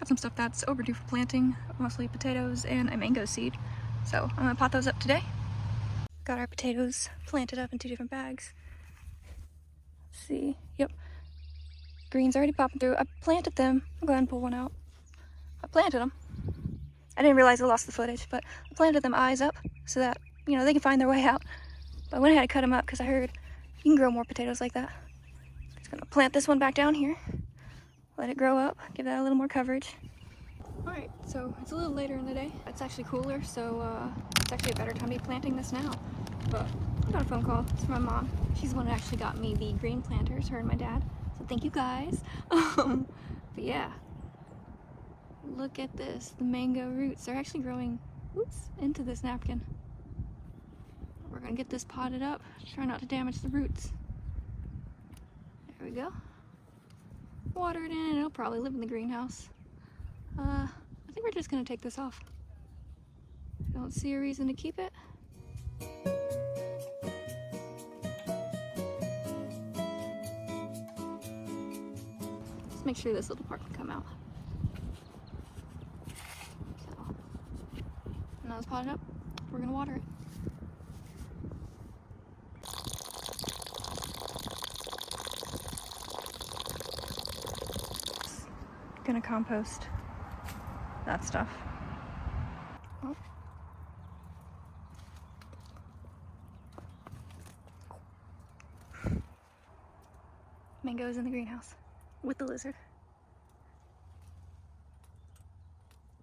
some stuff that's overdue for planting, mostly potatoes and a mango seed. So I'm gonna pot those up today. Got our potatoes planted up in 2 different bags. Let's see, yep. Green's already popping through. I planted them. I'll go ahead and pull one out. I planted them. I didn't realize I lost the footage, but I planted them eyes up so that, you know, they can find their way out. But I went ahead and cut them up because I heard you can grow more potatoes like that. Just gonna plant this one back down here. Let it grow up, give that a little more coverage. Alright, so it's a little later in the day. It's actually cooler, so it's actually a better time to be planting this now. But I got a phone call. It's from my mom. She's the one who actually got me the green planters, her and my dad. So thank you guys. But yeah, look at this. The mango roots are actually growing, into this napkin. We're gonna get this potted up. Try not to damage the roots. There we go. Water it in, it'll probably live in the greenhouse. I think we're just gonna take this off. Don't see a reason to keep it. Let's make sure this little part can come out. So, now it's potted up. We're gonna water it. Gonna compost that stuff. Oh. Mangoes in the greenhouse with the lizard.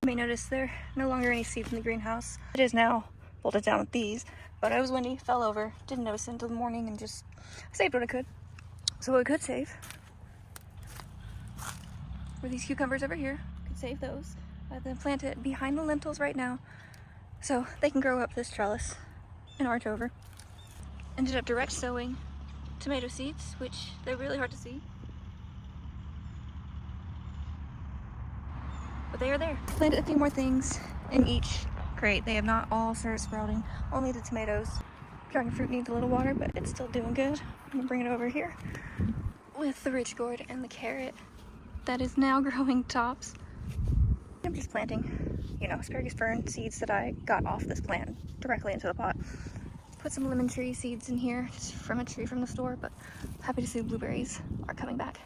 You may notice there are no longer any seeds in the greenhouse. It is now bolted down with these, but I was windy, fell over, didn't notice it until the morning, and just saved what I could. So what I could save were these cucumbers over here. Could save those. I've been planted behind the lentils right now, so they can grow up this trellis and arch over. Ended up direct sowing tomato seeds, which they're really hard to see, but they are there. Planted a few more things in each crate. They have not all started sprouting, only the tomatoes. Dragon fruit needs a little water, but it's still doing good. I'm gonna bring it over here with the ridgegourd and the carrot that is now growing tops. I'm just planting, you know, asparagus fern seeds that I got off this plant directly into the pot. Put some lemon tree seeds in here, just from a tree from the store, but happy to see the blueberries are coming back.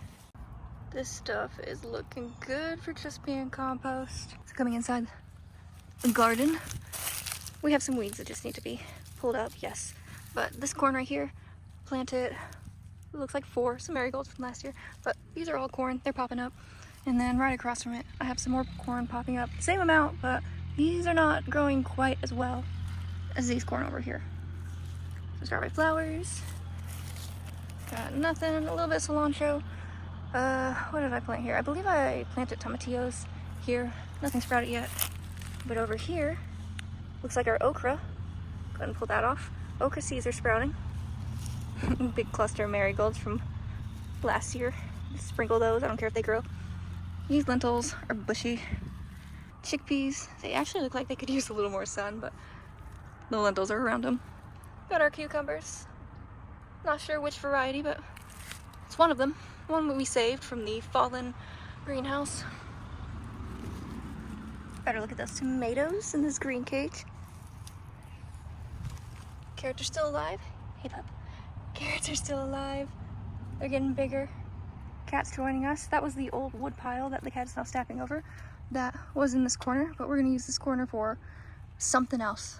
This stuff is looking good for just being compost. It's coming inside the garden. We have some weeds that just need to be pulled up, yes. But this corn right here, planted, it looks like 4, some marigolds from last year, but these are all corn, they're popping up. And then right across from it, I have some more corn popping up. Same amount, but these are not growing quite as well as these corn over here. So strawberry flowers. Got nothing, a little bit of cilantro. What did I plant here? I believe I planted tomatillos here. Nothing sprouted yet. But over here, looks like our okra. Go ahead and pull that off. Okra seeds are sprouting. Big cluster of marigolds from last year. Just sprinkle those, I don't care if they grow. These lentils are bushy. Chickpeas, they actually look like they could use a little more sun, but the lentils are around them. Got our cucumbers. Not sure which variety, but it's one of them. One that we saved from the fallen greenhouse. Better look at those tomatoes in this green cage. Carrots are still alive. Hey pup. Carrots are still alive. They're getting bigger. Cat's joining us. That was the old wood pile that the cat's now stepping over. That was in this corner, but we're gonna use this corner for something else.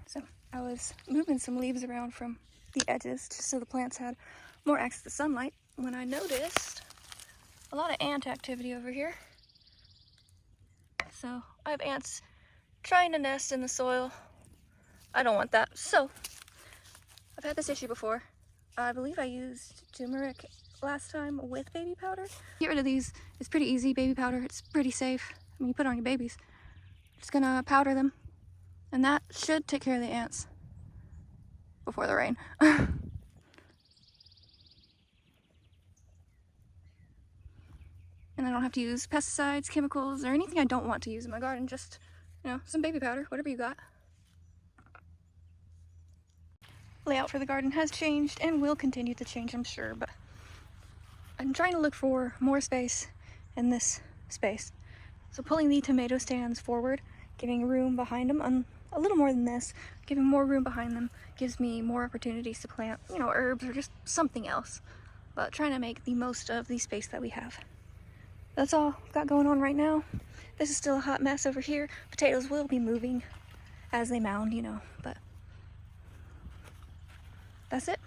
So I was moving some leaves around from the edges just so the plants had more access to sunlight when I noticed a lot of ant activity over here. So I have ants trying to nest in the soil. I don't want that. So I've had this issue before. I believe I used turmeric last time with baby powder. Get rid of these. It's pretty easy. Baby powder, it's pretty safe. I mean, you put it on your babies. Just gonna powder them, and that should take care of the ants before the rain. And I don't have to use pesticides, chemicals, or anything I don't want to use in my garden. Just, you know, some baby powder, whatever you got. Layout for the garden has changed and will continue to change, I'm sure, but I'm trying to look for more space in this space. So pulling the tomato stands forward, giving room behind them, a little more than this, giving more room behind them gives me more opportunities to plant, you know, herbs or just something else. But trying to make the most of the space that we have. That's all I've got going on right now. This is still a hot mess over here. Potatoes will be moving as they mound, you know, but that's it.